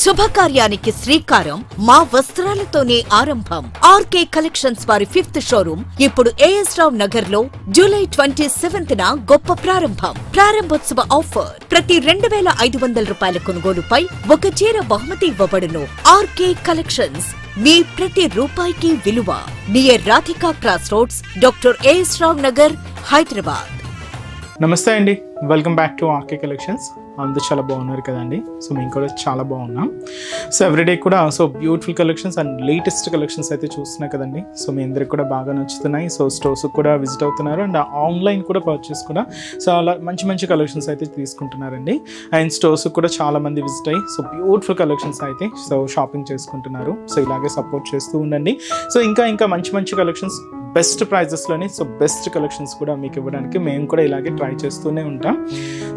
శుభకార్యానికి శ్రీకారం మా వస్త్రాలతోనే ఆరంభం. ఆర్కే కలెక్షన్స్ వారి 5th షోరూమ్ ఇప్పుడు ఏఎస్ రావ్ నగర్ లో జూలై 27న గొప్ప ప్రారంభం. ప్రారంభోత్సవ ఆఫర్ ప్రతి 2500 రూపాయల కొనుగోలుపై ఒక చీర బహుమతి ఇవ్వబడును. ఆర్కే కలెక్షన్స్ మీ ప్రతి రూపాయికి విలువ. Near Radhika cross roads, doctor A S Rao Nagar, Hyderabad. నమస్తే అండి, welcome back to R K collections. అందరూ చాలా బాగున్నారు కదండి. సో మేము కూడా చాలా బాగున్నాం. సో ఎవ్రీడే కూడా beautiful collections and latest collections అయితే చూస్తున్నాయి కదండి. సో మీ అందరికి కూడా బాగా నచ్చుతున్నాయి. సో స్టోర్స్కి కూడా విజిట్ అవుతున్నారు అండ్ ఆన్లైన్ కూడా పర్చేస్ కూడా చాలా మంచి కలెక్షన్స్ అయితే తీసుకుంటున్నారండి. అండ్ స్టోర్స్కి కూడా చాలా మంది విజిట్ అయ్యి బ్యూటిఫుల్ కలెక్షన్స్ అయితే షాపింగ్ చేసుకుంటున్నారు. సో ఇలాగే సపోర్ట్ చేస్తూ ఉండండి. సో ఇంకా మంచి కలెక్షన్స్ బెస్ట్ ప్రైజెస్లోని బెస్ట్ కలెక్షన్స్ కూడా మీకు ఇవ్వడానికి మేము కూడా ఇలాగే ట్రై చేస్తూనే ఉంటాం.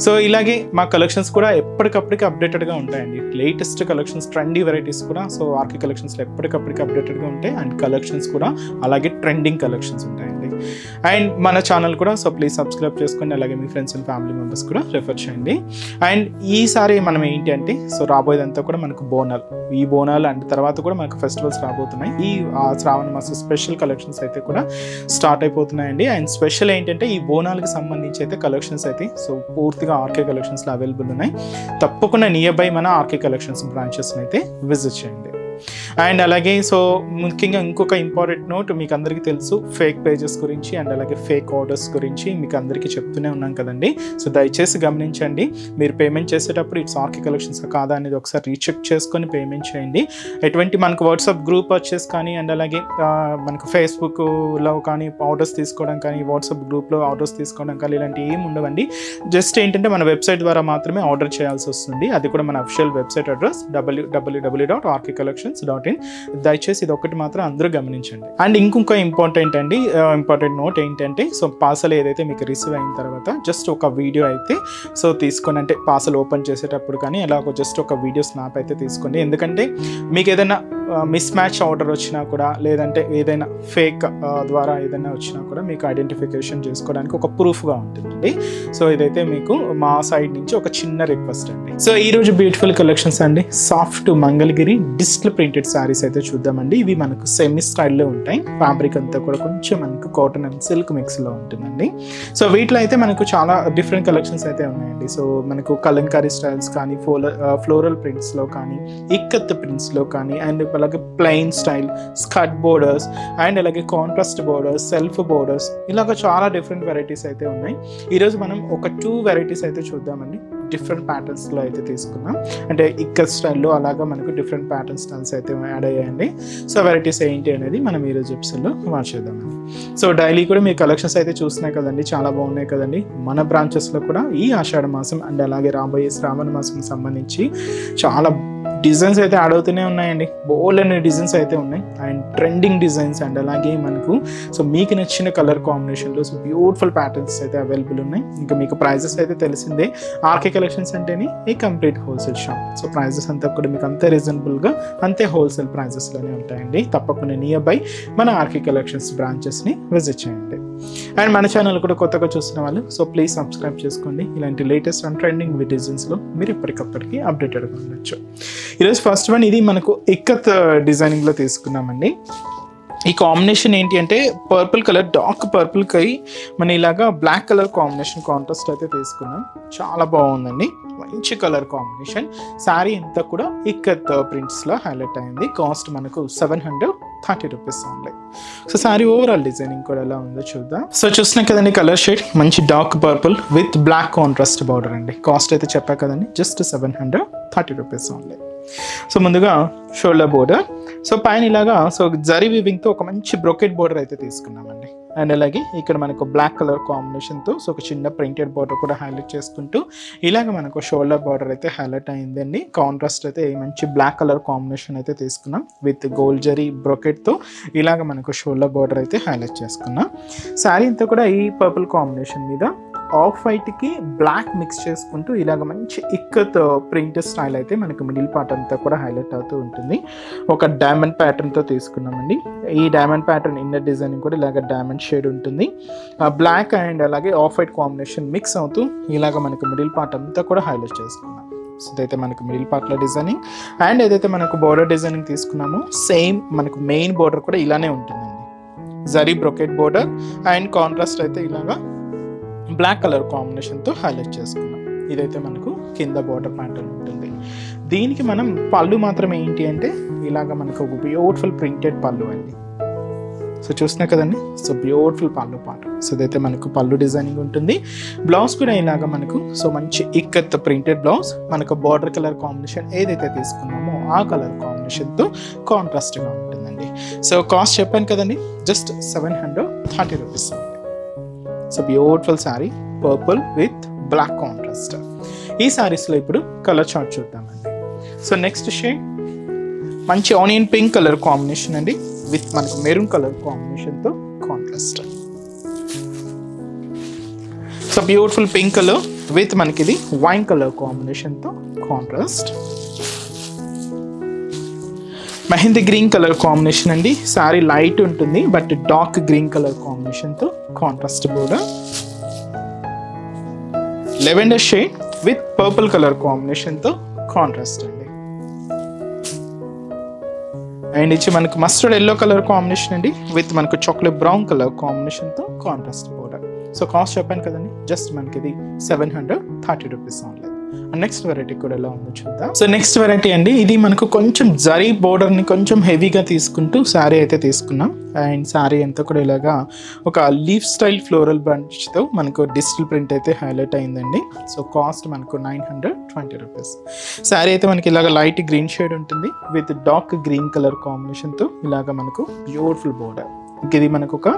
సో ఇలాగే మా కలెక్షన్స్ కూడా ఎప్పటికప్పటికి అప్డేటెడ్గా ఉంటాయండి. లేటెస్ట్ కలెక్షన్స్, ట్రెండీ వెరైటీస్ కూడా ఆర్కే కలెక్షన్స్లో ఎప్పటికప్పటికి అప్డేటెడ్గా ఉంటాయి. అండ్ కలెక్షన్స్ కూడా అలాగే ట్రెండింగ్ కలెక్షన్స్ ఉంటాయండి. అండ్ మన ఛానల్ కూడా ప్లీజ్ సబ్స్క్రైబ్ చేసుకోండి. అలాగే మీ ఫ్రెండ్స్ అండ్ ఫ్యామిలీ మెంబర్స్ కూడా రెఫర్ చేయండి. అండ్ ఈసారి మనం ఏంటి అంటే రాబోయేదంతా కూడా మనకు బోనాలు, ఈ బోనాలు అండ్ తర్వాత కూడా మనకు ఫెస్టివల్స్ రాబోతున్నాయి. ఈ శ్రావణ మాస స్పెషల్ కలెక్షన్స్ అయితే కూడా స్టార్ట్ అయిపోతున్నాయండి. అండ్ స్పెషల్ ఏంటంటే ఈ బోనాలకు సంబంధించి అయితే కలెక్షన్స్ అయితే పూర్తిగా ఆర్కే కలెక్షన్స్లో అవైలబుల్ ఉన్నాయి. తప్పకుండా నియర్ బై మన ఆర్కే కలెక్షన్స్ బ్రాంచెస్ని అయితే విజిట్ చేయండి. అండ్ అలాగే ముఖ్యంగా ఇంకొక ఇంపార్టెంట్ నోట్, మీకు అందరికీ తెలుసు ఫేక్ పేజెస్ గురించి అండ్ అలాగే ఫేక్ ఆర్డర్స్ గురించి మీకు అందరికీ చెప్తూనే ఉన్నాం కదండి. సో దయచేసి గమనించండి. మీరు పేమెంట్ చేసేటప్పుడు ఇట్స్ ఆర్కే కలెక్షన్స్ కాదా అనేది ఒకసారి రీచెక్ చేసుకొని పేమెంట్ చేయండి. ఎటువంటి మనకు వాట్సాప్ గ్రూప్ పర్చేస్ కానీ అండ్ అలాగే మనకు ఫేస్బుక్లో కానీ ఆర్డర్స్ తీసుకోవడం కానీ, వాట్సాప్ గ్రూప్లో ఆర్డర్స్ తీసుకోవడం కానీ ఇలాంటివి ఏమి ఉండవండి. జస్ట్ ఏంటంటే మన వెబ్సైట్ ద్వారా మాత్రమే ఆర్డర్ చేయాల్సి వస్తుంది. అది కూడా మన అఫిషియల్ వెబ్సైట్ అడ్రస్ www.rkcollections.in. దయచేసి ఇది ఒకటి మాత్రం అందరూ గమనించండి. అండ్ ఇంకొక ఇంపార్టెంట్ నోట్ ఏంటంటే పార్సల్ ఏదైతే మీకు రిసీవ్ అయిన తర్వాత జస్ట్ ఒక వీడియో అయితే తీసుకొని, అంటే పార్సల్ ఓపెన్ చేసేటప్పుడు కానీ ఎలాగో జస్ట్ ఒక వీడియో స్నాప్ అయితే తీసుకోండి. ఎందుకంటే మీకు ఏదైనా మిస్ మ్యాచ్ ఆర్డర్ వచ్చినా కూడా, లేదంటే ఏదైనా ఫేక్ ద్వారా ఏదైనా వచ్చినా కూడా మీకు ఐడెంటిఫికేషన్ చేసుకోవడానికి ఒక ప్రూఫ్గా ఉంటుందండి. సో ఇదైతే మీకు మా సైడ్ నుంచి ఒక చిన్న రిక్వెస్ట్ అండి. సో ఈరోజు బ్యూటిఫుల్ కలెక్షన్స్ అండి, soft Mangalagiri digital printed saris అయితే చూద్దామండి. ఇవి మనకు సెమీ స్టైల్లో ఉంటాయి. ఫ్యాబ్రిక్ అంతా కూడా కొంచెం మనకు కాటన్ అండ్ సిల్క్ మిక్స్లో ఉంటుందండి. సో వీటిలో అయితే మనకు చాలా డిఫరెంట్ కలెక్షన్స్ అయితే ఉన్నాయండి. సో మనకు కలంకారీ స్టైల్స్ కానీ, ఫ్లోరల్ ప్రింట్స్లో కానీ, ఇక్కత్ ప్రింట్స్లో కానీ, అండ్ అలాగే plain style, skirt borders and అలాగే కాంట్రాస్ట్ బోర్డర్స్, సెల్ఫ్ బోర్డర్స్, ఇలాగ చాలా డిఫరెంట్ వెరైటీస్ అయితే ఉన్నాయి. ఈరోజు మనం ఒక 2 వెరైటీస్ అయితే చూద్దామండి. డిఫరెంట్ ప్యాటర్న్స్లో అయితే తీసుకున్నాం. అంటే ఇక్కత్ స్టైల్లో అలాగా మనకు డిఫరెంట్ ప్యాటర్న్ స్టైల్స్ అయితే యాడ్ అయ్యాయండి. సో వెరైటీస్ ఏంటి అనేది మనం ఈరోజు ఎపిసోడ్లో మార్చేద్దామండి. సో డైలీ కూడా మీ కలెక్షన్స్ అయితే చూస్తున్నాయి కదండి, చాలా బాగున్నాయి కదండి. మన బ్రాంచెస్లో కూడా ఈ ఆషాఢ మాసం అండ్ అలాగే రాబోయే శ్రావణ మాసం సంబంధించి చాలా డిజైన్స్ అయితే యాడ్ అవుతూనే ఉన్నాయండి. బోల్డ్ అనే డిజైన్స్ అయితే ఉన్నాయి అండ్ ట్రెండింగ్ డిజైన్స్ అండ్ అలాగే మనకు మీకు నచ్చిన కలర్ కాంబినేషన్లో బ్యూటిఫుల్ ప్యాటర్న్స్ అయితే అవైలబుల్ ఉన్నాయి. ఇంకా మీకు ప్రైజెస్ అయితే తెలిసిందే. ఆర్కే కలెక్షన్స్ అంటేనే ఈ complete wholesale shop. So prices అంతా కూడా మీకు అంతే రీజనబుల్గా, అంతే హోల్సేల్ ప్రైజెస్లోనే ఉంటాయండి. తప్పకుండా నియర్ బై మన ఆర్కే కలెక్షన్స్ బ్రాంచెస్ని విజిట్ చేయండి. అండ్ మన ఛానల్ కూడా కొత్తగా చూస్తున్న వాళ్ళు ప్లీజ్ సబ్స్క్రైబ్ చేసుకోండి. ఇలాంటి లేటెస్ట్ అండ్ ట్రెండింగ్ డిజైన్స్లో మీరు ఎప్పటికప్పటికి అప్డేటెడ్గా ఉండొచ్చు. ఈరోజు ఫస్ట్ వన్ ఇది మనకు ఇక్కత్ డిజైనింగ్లో తీసుకున్నామండి. ఈ కాంబినేషన్ ఏంటి అంటే పర్పుల్ కలర్, డార్క్ పర్పుల్కి మన ఇలాగా బ్లాక్ కలర్ కాంబినేషన్ కాంట్రాస్ట్ అయితే తీసుకున్నాం. చాలా బాగుందండి, మంచి కలర్ కాంబినేషన్. శారీ అంతా కూడా ఇక్కత్ ప్రింట్స్లో హైలైట్ అయింది. కాస్ట్ మనకు 730 rupees only. So sari overall designing కూడా ఎలా ఉందో చూద్దాం. సో చూస్తున్నాం కదండి, కలర్ షేడ్ మంచి dark purple with black contrast border అండి. కాస్ట్ అయితే చెప్పా కదండి, జస్ట్ 730 రూపీస్ ఓన్లీ. సో ముందుగా షోల్డర్ బోర్డర్, పైన ఇలాగా జరీ వీవింగ్తో ఒక మంచి బ్రొకెట్ బోర్డర్ అయితే తీసుకున్నామండి. అండ్ అలాగే ఇక్కడ మనకు బ్లాక్ కలర్ కాంబినేషన్తో ఒక చిన్న ప్రింటెడ్ బార్డర్ కూడా హైలైట్ చేసుకుంటూ ఇలాగ మనకు షోల్డర్ బార్డర్ అయితే హైలైట్ అయిందండి. కాంట్రాస్ట్ అయితే మంచి బ్లాక్ కలర్ కాంబినేషన్ అయితే తీసుకున్నాం విత్ గోల్డ్ జరీ బ్రొకెట్తో ఇలాగ మనకు షోల్డర్ బార్డర్ అయితే హైలైట్ చేసుకున్నాం. శారీ అంతా కూడా ఈ పర్పుల్ కాంబినేషన్ మీద ఆఫ్ వైట్కి బ్లాక్ మిక్స్ చేసుకుంటూ ఇలాగ మంచి ఇక్కత్ ప్రింట్ స్టైల్ అయితే మనకు మిడిల్ పార్ట్ అంతా కూడా హైలైట్ అవుతూ ఉంటుంది. ఒక డైమండ్ ప్యాటర్న్తో తీసుకున్నామండి. ఈ డైమండ్ ప్యాటర్న్ ఇన్నర్ డిజైనింగ్ కూడా ఇలాగ డైమండ్ షేడ్ ఉంటుంది. బ్లాక్ అండ్ అలాగే ఆఫ్ వైట్ కాంబినేషన్ మిక్స్ అవుతూ ఇలాగ మనకు మిడిల్ పార్ట్ అంతా కూడా హైలైట్ చేసుకున్నాం. సో ఇదైతే మనకు మిడిల్ పార్ట్లో డిజైనింగ్ అండ్ ఏదైతే మనకు బోర్డర్ డిజైనింగ్ తీసుకున్నామో సేమ్ మనకు మెయిన్ బోర్డర్ కూడా ఇలానే ఉంటుందండి. Zari brocade border and contrast అయితే ఇలాగా బ్లాక్ కలర్ కాంబినేషన్తో హైలైట్ చేసుకున్నాం. ఇదైతే మనకు కింద బోర్డర్ ప్యాటర్న్ ఉంటుంది. దీనికి మనం పళ్ళు మాత్రం ఏంటి అంటే ఇలాగ మనకు ఒక బ్యూటిఫుల్ ప్రింటెడ్ పళ్ళు అండి. సో చూస్తున్నా కదండి, సో బ్యూటిఫుల్ పళ్ళు పాట. సో ఇదైతే మనకు పళ్ళు డిజైనింగ్ ఉంటుంది. బ్లౌజ్ కూడా ఇలాగా మనకు సో మంచి ఇక్కత్ ప్రింటెడ్ బ్లౌజ్, మనకు బార్డర్ కలర్ కాంబినేషన్ ఏదైతే తీసుకున్నామో ఆ కలర్ కాంబినేషన్తో కాంట్రాస్ట్గా ఉంటుందండి. సో కాస్ట్ చెప్పాను కదండి, just 730 rupees. So beautiful sari purple with black contrast. ఈ శారీస్లో ఇప్పుడు కలర్ చార్ట్ చూద్దామండి. సో నెక్స్ట్ షేడ్ మంచి ఆనియన్ పింక్ కలర్ కాంబినేషన్ అండి విత్ మనకు మెరూన్ కలర్ కాంబినేషన్తో contrast. So beautiful pink colour with మనకి ఇది వైన్ కలర్ కాంబినేషన్తో contrast. Mehndi green colour combination అండి. శారీ లైట్ ఉంటుంది బట్ డార్క్ గ్రీన్ కలర్ కాంబినేషన్తో contrast border. Lavender shade with purple colour కాంబినేషన్తో కాంట్రాస్ట్ అండి. అండ్ ఇచ్చి మనకు మస్టర్డ్ ఎల్లో కలర్ కాంబినేషన్ అండి విత్ మనకు చాక్లెట్ బ్రౌన్ కలర్ కాంబినేషన్తో కాంట్రాస్ట్ బోర్డర్. సో కాస్ట్ చెప్పాను కదండి, జస్ట్ మనకి ఇది 730 రూపీస్ ఆన్లైన్. నెక్స్ట్ వెరైటీ కూడా ఎలా ఉందో చూద్దాం. సో నెక్స్ట్ వెరైటీ అండి, ఇది మనకు కొంచెం జరీ బోర్డర్ని కొంచెం హెవీగా తీసుకుంటూ శారీ అయితే తీసుకున్నాం. అండ్ శారీ అంతా కూడా ఇలాగా ఒక లీఫ్ స్టైల్ ఫ్లోరల్ బంచ్తో మనకు డిజిటల్ ప్రింట్ అయితే హైలైట్ అయిందండి. సో కాస్ట్ మనకు 920 రూపీస్. శారీ అయితే మనకి ఇలాగ లైట్ గ్రీన్ షేడ్ ఉంటుంది విత్ డార్క్ గ్రీన్ కలర్ కాంబినేషన్తో ఇలాగ మనకు బ్యూటిఫుల్ బోర్డర్. ఇది మనకు ఒక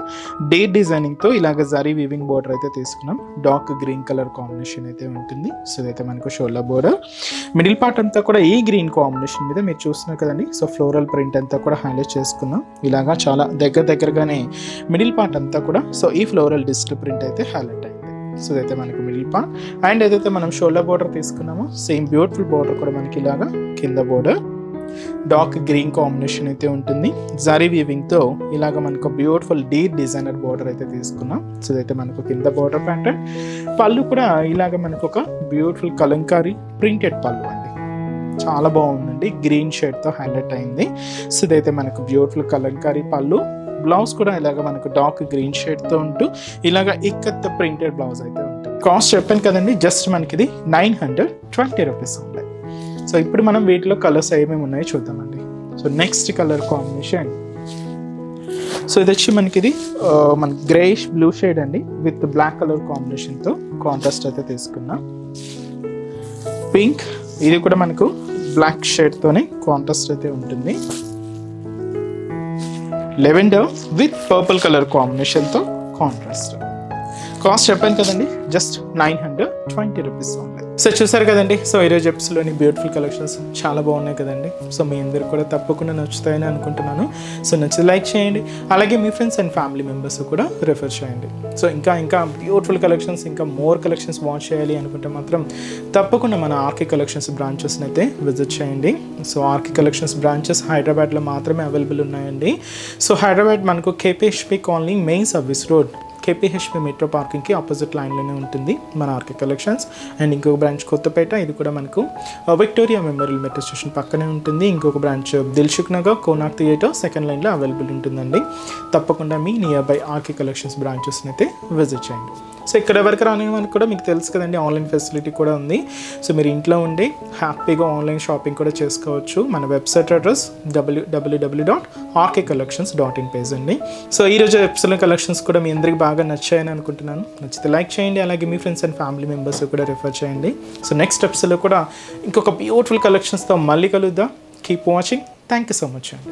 డేట్ డిజైనింగ్తో ఇలాగ జరీ వీవింగ్ బోర్డర్ అయితే తీసుకున్నాం. డార్క్ గ్రీన్ కలర్ కాంబినేషన్ అయితే ఉంటుంది. సో ఇదైతే మనకు షోల్డర్ బోర్డర్. మిడిల్ పార్ట్ అంతా కూడా ఈ గ్రీన్ కాంబినేషన్ మీద మీరు చూస్తున్నారు కదండి. సో ఫ్లోరల్ ప్రింట్ అంతా కూడా హైలైట్ చేసుకున్నాం. ఇలాగా చాలా దగ్గరగానే మిడిల్ పార్ట్ అంతా కూడా సో ఈ ఫ్లోరల్ డిజిటల్ ప్రింట్ అయితే హైలైట్ అయింది. సో ఇదైతే మనకు మిడిల్ పార్ట్. అండ్ ఏదైతే మనం షోల్డర్ బోర్డర్ తీసుకున్నామో సేమ్ బ్యూటిఫుల్ బోర్డర్ కూడా మనకి ఇలాగా కింద బోర్డర్ డార్క్ గ్రీన్ కాంబినేషన్ అయితే ఉంటుంది. జరీ వీవింగ్తో ఇలాగ మనకు బ్యూటిఫుల్ డీప్ డిజైనర్ బోర్డర్ అయితే తీసుకున్నాం. సో ఇదైతే మనకు కింద బోర్డర్ ప్యాటర్న్. పళ్ళు కూడా ఇలాగ మనకు ఒక బ్యూటిఫుల్ కలంకారీ ప్రింటెడ్ పళ్ళు అండి. చాలా బాగుందండి, గ్రీన్ షేడ్తో హైలైట్ అయింది. సో ఇదైతే మనకు బ్యూటిఫుల్ కలంకారీ పళ్ళు. బ్లౌజ్ కూడా ఇలాగ మనకు డార్క్ గ్రీన్ షేడ్తో ఉంటూ ఇలాగ ఇక్కత్ ప్రింటెడ్ బ్లౌజ్ అయితే ఉంటుంది. కాస్ట్ చెప్పాను కదండి, జస్ట్ మనకి ఇది 920 రూపీస్ ఆన్లైన్. సో ఇప్పుడు మనం వీటిలో కలర్స్ ఏమేమి ఉన్నాయో చూద్దామండి. So next colour combination, so ఇది వచ్చి మనకి ఇది మన గ్రేష్ బ్లూ షేడ్ అండి విత్ బ్లాక్ కలర్ కాంబినేషన్తో కాంట్రాస్ట్ అయితే తీసుకున్నాం. పింక్, ఇది కూడా మనకు బ్లాక్ షేడ్తోనే కాంట్రాస్ట్ అయితే ఉంటుంది. లెవెండర్ విత్ పర్పుల్ కలర్ కాంబినేషన్తో కాంట్రాస్ట్. కాస్ట్ చెప్పాను కదండి, జస్ట్ 920 రూపీస్ ఆన్లైన్. సో చూసారు కదండి, సో ఈరోజు ఎపిసోడ్లోని బ్యూటిఫుల్ కలెక్షన్స్ చాలా బాగున్నాయి కదండి. సో మీ అందరికి కూడా తప్పకుండా నచ్చుతాయని అనుకుంటున్నాను. సో నచ్చితే లైక్ చేయండి, అలాగే మీ ఫ్రెండ్స్ అండ్ ఫ్యామిలీ మెంబర్స్ కూడా రిఫర్ చేయండి. సో ఇంకా బ్యూటిఫుల్ కలెక్షన్స్, ఇంకా మోర్ కలెక్షన్స్ వాచ్ చేయాలి అనుకుంటే మాత్రం తప్పకుండా మన ఆర్కే కలెక్షన్స్ బ్రాంచెస్ని అయితే విజిట్ చేయండి. సో ఆర్కే కలెక్షన్స్ బ్రాంచెస్ హైదరాబాద్లో మాత్రమే అవైలబుల్ ఉన్నాయండి. సో హైదరాబాద్ మనకు KPHB colony main service road KPHB metro పార్కింగ్కి ఆపోజిట్ లైన్లోనే ఉంటుంది మన ఆర్కే కలెక్షన్స్. అండ్ ఇంకొక బ్రాంచ్ కొత్తపేట, ఇది కూడా మనకు విక్టోరియా మెమోరియల్ మెట్రో స్టేషన్ పక్కనే ఉంటుంది. ఇంకొక branch Dilsukh Nagar Konark theatre second లైన్లో అవైలబుల్ ఉంటుందండి. తప్పకుండా మీ నియర్ బై ఆర్కే కలెక్షన్స్ బ్రాంచెస్ని అయితే విజిట్ చేయండి. సో ఇక్కడ వరకు రాని మనకు కూడా మీకు తెలుసు కదండి, ఆన్లైన్ ఫెసిలిటీ కూడా ఉంది. సో మీరు ఇంట్లో ఉండి హ్యాపీగా ఆన్లైన్ షాపింగ్ కూడా చేసుకోవచ్చు. మన వెబ్సైట్ అడ్రస్ www.rkcollections.in పేజ్ అండి. సో ఈరోజు ఎపిసోడ్ కలెక్షన్స్ కూడా మీ అందరికి బాగా నచ్చాయని అనుకుంటున్నాను. నచ్చితే లైక్ చేయండి, అలాగే మీ ఫ్రెండ్స్ అండ్ ఫ్యామిలీ మెంబర్స్ కూడా రిఫర్ చేయండి. సో నెక్స్ట్ ఎపిసోడ్లో కూడా ఇంకొక బ్యూటిఫుల్ కలెక్షన్స్తో మళ్ళీ కలుద్దాం. Keep watching. Thank you so much అండి.